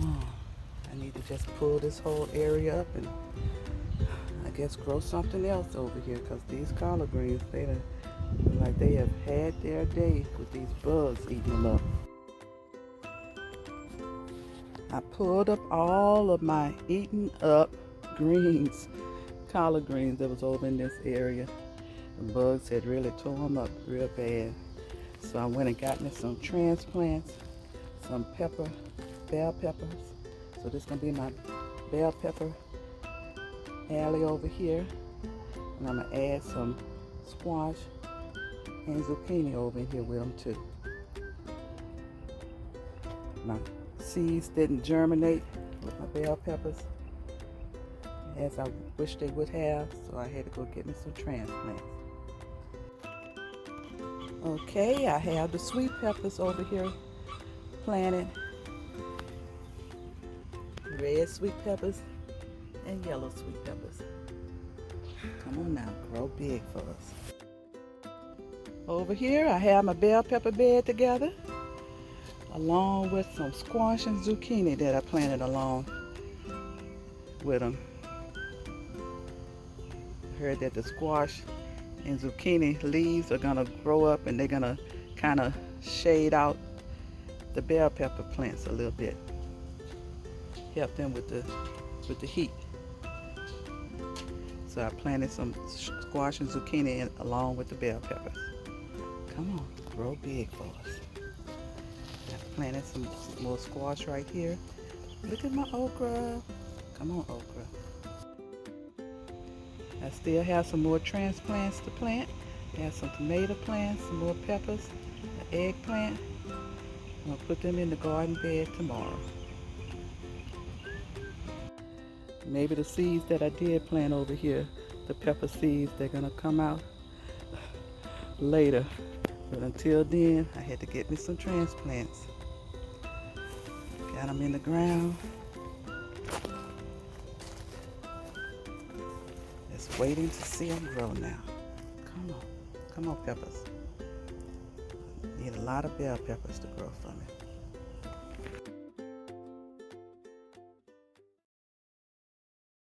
I need to just pull this whole area up and I guess grow something else over here because these collard greens, they look like they have had their day with these bugs eating them up. I pulled up all of my eaten up greens, collard greens that was over in this area. The bugs had really tore them up real bad. So I went and got me some transplants, some bell peppers. So this is gonna be my bell pepper alley over here. And I'm gonna add some squash and zucchini over in here with them too. My seeds didn't germinate with my bell peppers as I wish they would have, so I had to go get me some transplants. Okay, I have the sweet peppers over here planted. Red sweet peppers and yellow sweet peppers. Come on now, grow big for us. Over here, I have my bell pepper bed together, along with some squash and zucchini that I planted along with them. I heard that the squash and zucchini leaves are gonna grow up and they're gonna kind of shade out the bell pepper plants a little bit, help them with the heat. So I planted some squash and zucchini in, along with the bell peppers. Come on, grow big for us. I planted some more squash right here. Look at my okra. Come on, okra. I still have some more transplants to plant. I have some tomato plants, some more peppers, an eggplant. I'm gonna put them in the garden bed tomorrow. Maybe the seeds that I did plant over here, the pepper seeds, they're gonna come out later. But until then, I had to get me some transplants. Got them in the ground. Just waiting to see them grow now. Come on peppers. Need a lot of bell peppers to grow for me.